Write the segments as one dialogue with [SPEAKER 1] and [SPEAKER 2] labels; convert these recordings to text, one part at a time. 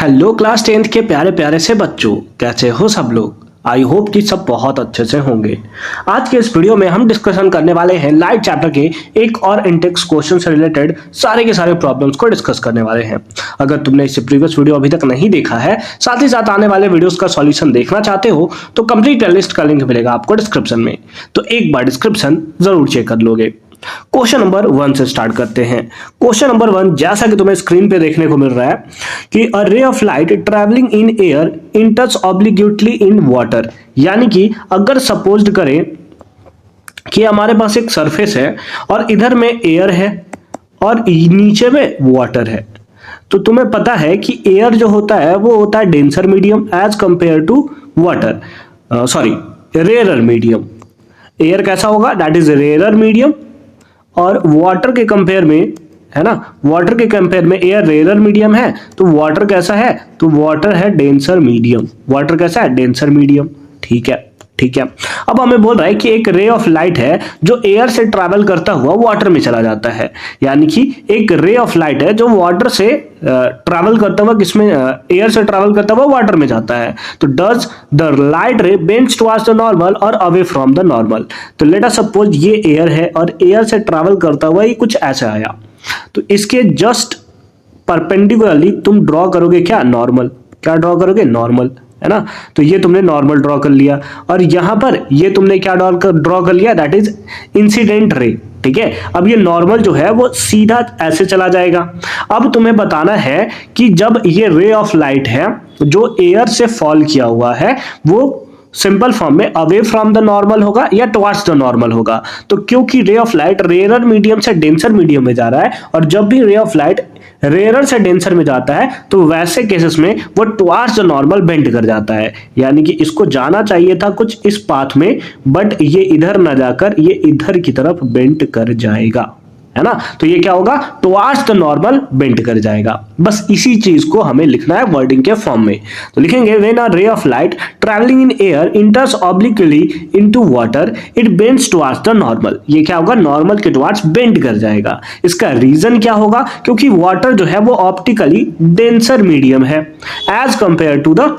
[SPEAKER 1] Hello class 10th के प्यारे प्यारे से बच्चों, कैसे हो सब लोग। आई होप कि सब बहुत अच्छे से होंगे। आज के इस वीडियो में हम डिस्कशन करने वाले हैं लाइट चैप्टर के एक और इंटेक्स क्वेश्चन से रिलेटेड सारे के सारे प्रॉब्लम्स को डिस्कस करने वाले हैं। अगर तुमने इससे प्रीवियस वीडियो अभी तक नहीं देखा है, साथ ही साथ आने वाले वीडियोस का सॉल्यूशन देखना चाहते हो, तो कंप्लीट प्लेलिस्ट का लिंक मिलेगा आपको डिस्क्रिप्शन में, तो एक बार डिस्क्रिप्शन जरूर चेक कर लोगे। क्वेश्चन नंबर 1 से स्टार्ट करते हैं। क्वेश्चन नंबर 1 जैसा कि तुम्हें स्क्रीन पे देखने को मिल रहा है कि a ray of light travelling in air enters obliquely in water, यानी कि अगर सपोज्ड करें कि हमारे पास एक सरफेस है और इधर में एयर है और नीचे में वाटर है, तो तुम्हें पता है कि एयर जो होता है वो होता है denser medium as compare to water, sorry rarer medium. Air कैसा होगा, दैट इज रेयरर मीडियम, और वाटर के कंपेयर में, है ना, वाटर के कंपेयर में एयर रेयरर मीडियम है, तो वाटर कैसा है, तो वाटर है डेंसर मीडियम। वाटर कैसा है, डेंसर मीडियम। ठीक है, ठीक है। अब हमें बोल रहा है कि एक रे ऑफ लाइट है जो एयर से ट्रैवल करता हुआ वाटर में चला जाता है, यानी कि एक रे ऑफ लाइट है जो वाटर से ट्रैवल करता हुआ किसमें, एयर से ट्रैवल करता हुआ वाटर में जाता है। तो does the light ray bends towards the normal और अवे फ्रॉम द नॉर्मल। तो लेट अस सपोज ये एयर है और एयर से ट्रैवल करता हुआ ये कुछ ऐसा आया, तो इसके जस्ट परपेंडिकुलरली तुम ड्रॉ करोगे क्या, नॉर्मल। क्या ड्रॉ करोगे, नॉर्मल, है ना। तो ये तुमने नॉर्मल ड्रॉ कर लिया और यहां पर ये तुमने क्या ड्रॉ कर लिया, दैट इज इंसिडेंट रे। ठीक है, अब ये नॉर्मल जो है वो सीधा ऐसे चला जाएगा। अब तुम्हें बताना है कि जब ये रे ऑफ लाइट है जो एयर से फॉल किया हुआ है वो सिंपल फॉर्म में अवे फ्रॉम द नॉर्मल होगा या टुवर्ड्स द नॉर्मल होगा। तो क्योंकि रे ऑफ लाइट रेयरर मीडियम से डेंसर मीडियम में जा रहा है, और जब भी रे ऑफ लाइट रेयरर से डेंसर में जाता है तो वैसे केसेस में वो टुवर्ड्स द नॉर्मल बेंड कर जाता है, यानी कि इसको जाना चाहिए था कुछ इस पाथ में, बट ये इधर ना जाकर ये इधर की तरफ बेंड कर जाएगा, है ना। तो ये क्या होगा, टुवर्ड्स द नॉर्मल बेंड कर जाएगा। बस इसी चीज को हमें लिखना है वर्डिंग के फॉर्म में। तो लिखेंगे when a ray of light travelling in air enters obliquely into water it bends towards the normal. ये क्या होगा, नॉर्मल के टुवर्ड्स बेंड कर जाएगा। इसका रीजन क्या होगा, क्योंकि वाटर जो है वो ऑप्टिकली डेंसर मीडियम है as compare to the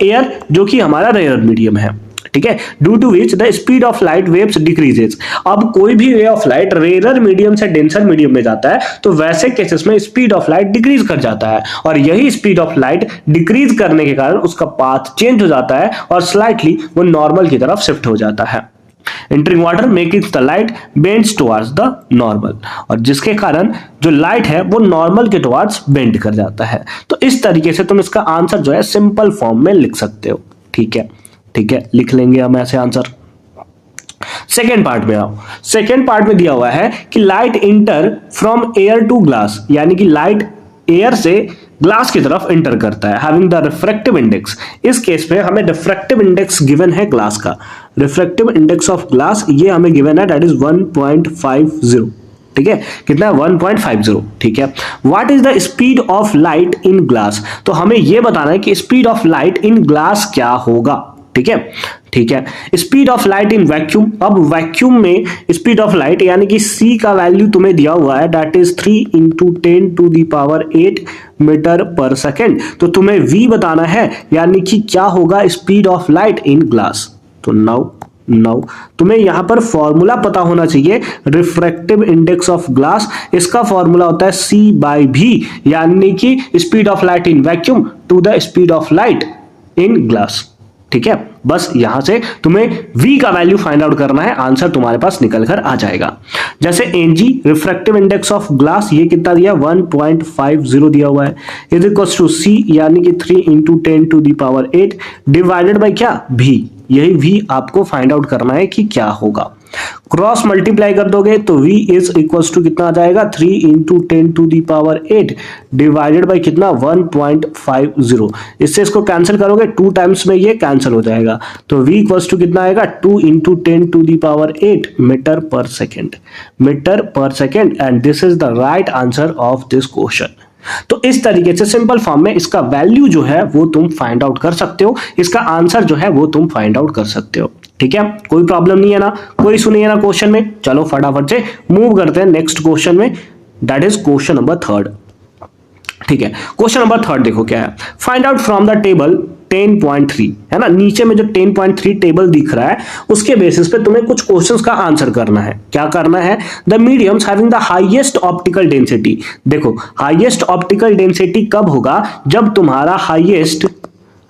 [SPEAKER 1] air जो कि हमारा रेयर मीडियम है। ठीक है, due to which the speed of light waves decreases. अब कोई भी ray of light rare medium से डेंसर मीडियम में जाता है तो वैसे केसेस में स्पीड ऑफ लाइट डिक्रीज कर जाता है, और यही स्पीड ऑफ लाइट डिक्रीज करने के कारण उसका पाथ चेंज हो जाता है और स्लाइटली वो नॉर्मल की तरफ शिफ्ट हो जाता है। Entering water making the light bends towards the normal, और जिसके कारण जो लाइट है वो नॉर्मल के टुवर्ड्स बेंड कर जाता है। तो इस तरीके से तुम इसका आंसर जो है सिंपल फॉर्म में लिख सकते हो। ठीक है, ठीक है, लिख लेंगे हम ऐसे आंसर। सेकेंड पार्ट में आओ। सेकेंड पार्ट में दिया हुआ है कि light enter from air to glass, यानी कि लाइट एयर से ग्लास की तरफ इंटर करता है, हैविंग द रिफ्रैक्टिव इंडेक्स। इस केस में हमें रिफ्रैक्टिव इंडेक्स गिवन है ग्लास का। रिफ्रैक्टिव इंडेक्स ऑफ ग्लास ये हमें गिवन है, दैट इज 1.50। ठीक है, कितना है, 1.50। ठीक है, what is the speed of light in glass. तो हमें यह बताना है कि speed of light in glass क्या होगा। ठीक है, ठीक है। Speed of light in vacuum, अब वैक्यूम में स्पीड ऑफ लाइट यानी कि c का वैल्यू तुम्हें दिया हुआ है, दैट इज 3 × 10⁸ मीटर पर सेकेंड। तो तुम्हें v बताना है, यानी कि क्या होगा speed of light in glass. तो नाउ तुम्हें यहां पर फॉर्मूला पता होना चाहिए, रिफ्रैक्टिव इंडेक्स ऑफ ग्लास, इसका फॉर्मूला होता है c/v, यानी कि speed of light in vacuum to the speed of light in glass. ठीक है, बस यहां से तुम्हें v का वैल्यू फाइंड आउट करना है, आंसर तुम्हारे पास निकल कर आ जाएगा। जैसे Ng refractive index of glass ये कितना दिया, 1.50 दिया हुआ है, इज इक्वल्स टू c यानी कि 3 × 10⁸ डिवाइडेड बाय क्या, v। यही v आपको फाइंड आउट करना है कि क्या होगा। क्रॉस मल्टीप्लाई कर दोगे तो v इज इक्वल्स टू कितना आ जाएगा, 3 × 10⁸ डिवाइडेड बाय कितना, 1.50। इससे इसको कैंसिल करोगे 2 टाइम्स में ये कैंसिल हो जाएगा, तो v इक्वल्स टू कितना आएगा, 2 × 10⁸ मीटर पर सेकेंड, मीटर पर second. And this is the right answer of this question. तो इस तरीके से सिंपल फॉर्म में इसका वैल्यू जो है वो तुम फाइंड आउट कर सकते हो, इसका आंसर जो है वो तुम फाइंड आउट कर सकते हो। ठीक है, कोई प्रॉब्लम नहीं है ना, कोई इशू नहीं है ना क्वेश्चन में। चलो फटाफट से मूव करते हैं नेक्स्ट क्वेश्चन में, दैट इज क्वेश्चन नंबर 3। ठीक है। क्वेश्चन नंबर 3 देखो क्या है, find out from the table 10.3, है ना, नीचे में जो 10.3 टेबल दिख रहा है उसके बेसिस पे तुम्हें कुछ क्वेश्चंस का आंसर करना है। क्या करना है, the mediums having the highest optical density. देखो हाईएस्ट ऑप्टिकल डेंसिटी कब होगा, जब तुम्हारा हाईएस्ट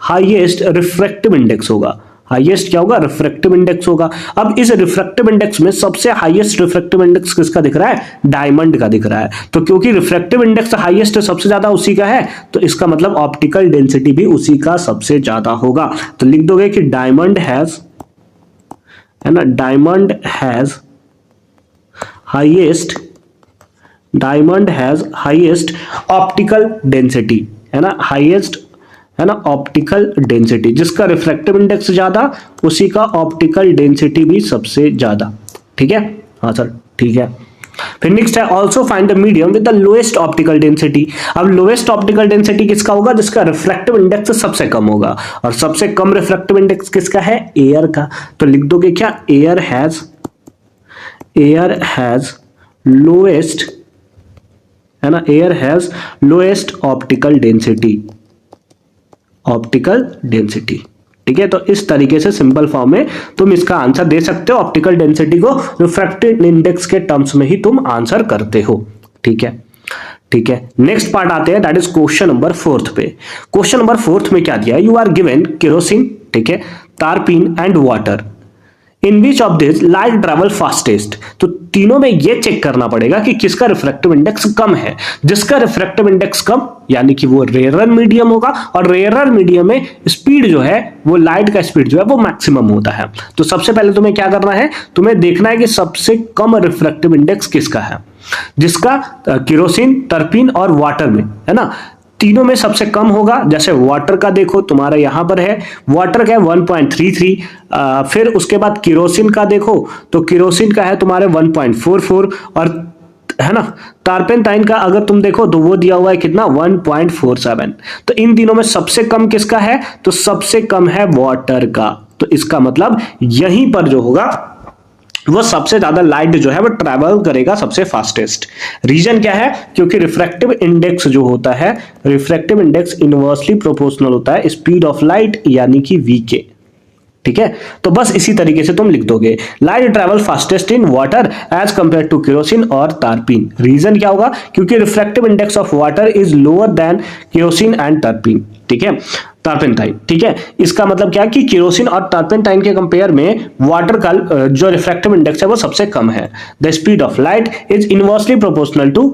[SPEAKER 1] रिफ्रैक्टिव इंडेक्स होगा। हाईएस्ट क्या होगा, रिफ्रैक्टिव इंडेक्स होगा। अब इस रिफ्रैक्टिव इंडेक्स में सबसे हाईएस्ट रिफ्रैक्टिव इंडेक्स किसका दिख रहा है, डायमंड का दिख रहा है। तो क्योंकि रिफ्रैक्टिव इंडेक्स हाईएस्ट सबसे ज्यादा उसी का है, तो इसका मतलब ऑप्टिकल डेंसिटी भी उसी का सबसे ज्यादा होगा। तो लिख दोगे कि डायमंड हैज, है ना, diamond has highest optical density, है ना, हाईएस्ट, है ना, ऑप्टिकल डेंसिटी। जिसका रिफ्रैक्टिव इंडेक्स ज्यादा उसी का ऑप्टिकल डेंसिटी भी सबसे ज्यादा। ठीक है, हाँ सर ठीक है। फिर नेक्स्ट है, also find the medium with the lowest optical density. अब लोएस्ट ऑप्टिकल डेंसिटी किसका होगा, जिसका रिफ्रैक्टिव इंडेक्स सबसे कम होगा। और सबसे कम रिफ्रैक्टिव इंडेक्स किसका है, एयर का। तो लिख दोगे क्या, एयर हैज लोएस्ट, है ना, air has lowest optical density. ठीक है, तो इस तरीके से सिंपल फॉर्म में तुम इसका आंसर दे सकते हो। ऑप्टिकल डेंसिटी को रिफ्रैक्टिव इंडेक्स के टर्म्स में ही तुम आंसर करते हो। ठीक है, ठीक है। नेक्स्ट पार्ट आते हैं, दैट इज क्वेश्चन नंबर 4 पे। क्वेश्चन नंबर 4 में क्या दिया है, यू आर गिवन केरोसिन, ठीक है, तारपीन and water, in which of this light travel fastest. तो तीनों में ये चेक करना पड़ेगा कि किसका रिफ्रैक्टिव इंडेक्स कम है। जिसका रिफ्रैक्टिव इंडेक्स कम यानी कि वो रेयरर मीडियम होगा, और रेयरर मीडियम में स्पीड जो है वो लाइट का स्पीड जो है वो मैक्सिमम होता है। तो सबसे पहले तुम्हें क्या करना है, तुम्हें देखना है कि सबसे कम रिफ्रैक्टिव इंडेक्स किसका है। जिसका केरोसिन, टर्पीन और वाटर में, है ना, तीनों में सबसे कम होगा। जैसे वाटर का देखो तुम्हारा यहां पर है, वाटर का है 1.33। फिर उसके बाद केरोसिन का देखो तो केरोसिन का है तुम्हारे 1.44, और है ना, टारपेंटाइन का अगर तुम देखो तो वो दिया हुआ है कितना, 1.47। तो इन तीनों में सबसे कम किसका है, तो सबसे कम है वाटर का। तो इसका मतलब यहीं पर जो होगा वो सबसे ज्यादा लाइट जो है वो ट्रैवल करेगा सबसे फास्टेस्ट। रीजन क्या है, क्योंकि रिफ्रैक्टिव इंडेक्स जो होता है, रिफ्रैक्टिव इंडेक्स इनवर्सली प्रोपोर्शनल होता है स्पीड ऑफ लाइट यानी कि वी के। ठीक है, तो बस इसी तरीके से तुम लिख दोगे, light travel fastest in water as compare to kerosene और तारपीन। रीजन क्या होगा, क्योंकि refractive index of water is lower than kerosene and तारपीन। ठीक है, टर्पेंटाइन। ठीक है, इसका मतलब क्या कि केरोसिन और टर्पेंटाइन के कंपेयर में वाटर का जो रिफ्रैक्टिव इंडेक्स है वो सबसे कम है। The speed of light is inversely proportional to,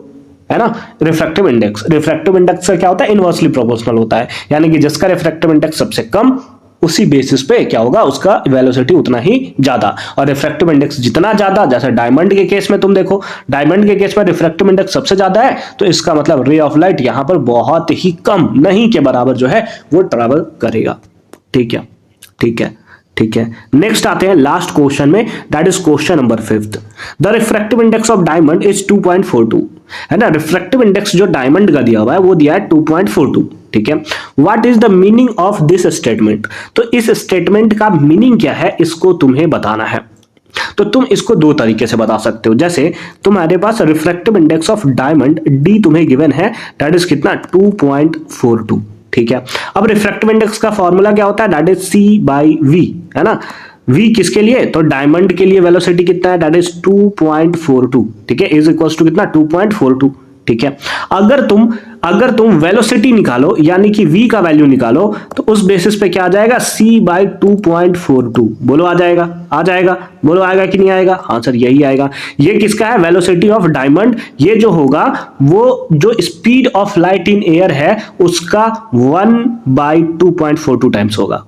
[SPEAKER 1] है ना, रिफ्रैक्टिव इंडेक्स। रिफ्रैक्टिव इंडेक्स से क्या होता है, इनवर्सली प्रोपोर्शनल होता है, यानी कि जिसका रिफ्रैक्टिव इंडेक्स सबसे कम उसी बेसिस पे क्या होगा, उसका वेलोसिटी उतना ही ज्यादा। और रिफ्रैक्टिव इंडेक्स जितना ज्यादा, जैसे डायमंड के केस में तुम देखो, डायमंड के केस में रिफ्रैक्टिव इंडेक्स सबसे ज्यादा है, तो इसका मतलब रे ऑफ लाइट यहां पर बहुत ही कम, नहीं के बराबर जो है वो ट्रैवल करेगा। ठीक है, ठीक है, ठीक है। नेक्स्ट आते हैं लास्ट क्वेश्चन में, that is question number 5। The refractive index of diamond is 2.42, है ना। रिफ्रैक्टिव इंडेक्स जो डायमंड का दिया हुआ है वो दिया है 2.42। ठीक है, what is the meaning of this statement. तो इस स्टेटमेंट का मीनिंग क्या है, इसको तुम्हें बताना है। तो तुम इसको दो तरीके से बता सकते हो। जैसे तुम्हारे पास refractive index of diamond d तुम्हें गिवन है, दैट इज कितना, 2.42। ठीक है, अब रिफ्रैक्टिव इंडेक्स का फॉर्मूला क्या होता है, दैट इज C/V, है ना। V किसके लिए, तो डायमंड के लिए वेलोसिटी कितना है, दैट इज 2.42। ठीक है, इज इक्वल्स टू कितना, 2.42। ठीक है, अगर तुम वेलोसिटी निकालो यानी कि v का वैल्यू निकालो, तो उस बेसिस पे क्या आ जाएगा, C/2.42। बोलो आ जाएगा, बोलो आएगा कि नहीं आएगा, हाँ सर यही आएगा। ये किसका है, वेलोसिटी ऑफ डायमंड। ये जो होगा वो जो speed of light in air है उसका 1/2.42 टाइम्स होगा,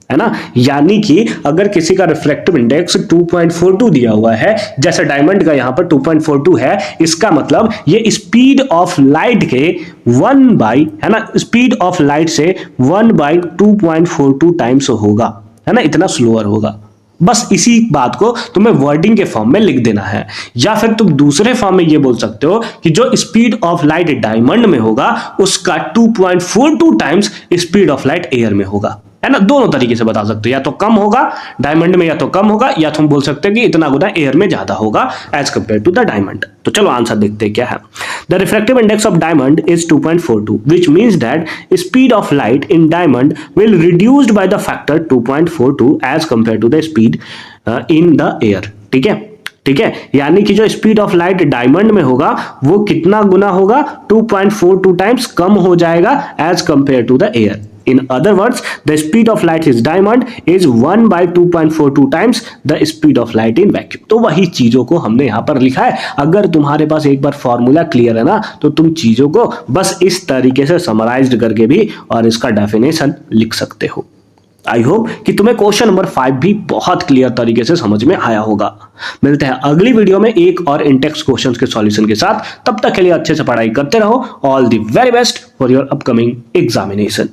[SPEAKER 1] है ना। यानी कि अगर किसी का रिफ्रैक्टिव इंडेक्स 2.42 दिया हुआ है, जैसे डायमंड का यहां पर 2.42 है, इसका मतलब ये स्पीड ऑफ लाइट के 1/, है ना, स्पीड ऑफ लाइट से 1/2.42 टाइम्स होगा, है ना, इतना स्लोअर होगा। बस इसी बात को तुम्हें वर्डिंग के फॉर्म में लिख देना है, या फिर तुम दूसरे फॉर्म में ये बोल सकते हो कि जो स्पीड ऑफ लाइट डायमंड में होगा उसका 2.42 times speed of light air में होगा। है ना, दोनों तरीके से बता सकते हो, या तो कम होगा डायमंड में, या तो कम होगा, या तो हम बोल सकते हैं कि इतना गुना एयर में ज्यादा होगा as compare to the diamond. तो चलो आंसर देखते हैं क्या है। The refractive index of diamond is 2.42 which means that speed of light in diamond will reduced by the factor 2.42 as compared to the speed in the air। ठीक है, ठीक है, यानी कि जो स्पीड ऑफ लाइट डायमंड में होगा वो कितना गुना होगा, 2.42 टाइम्स कम हो जाएगा as compare to the air. In other words, the speed of light is diamond is 1 by 2.42 times the speed of light in vacuum। तो वही चीजों को हमने यहां पर लिखा है। अगर तुम्हारे पास एक बार फॉर्मूला क्लियर है ना, तो तुम चीजों को बस इस तरीके से समराइज्ड करके भी और इसका डेफिनेशन लिख सकते हो। आई होप कि तुम्हें क्वेश्चन नंबर 5 भी बहुत क्लियर तरीके से समझ में आया होगा। मिलते हैं अगली वीडियो में एक और इंटेक्स क्वेश्चंस के सॉल्यूशन के साथ। तब तक के लिए अच्छे से पढ़ाई करते रहो। All the very best for your upcoming examination.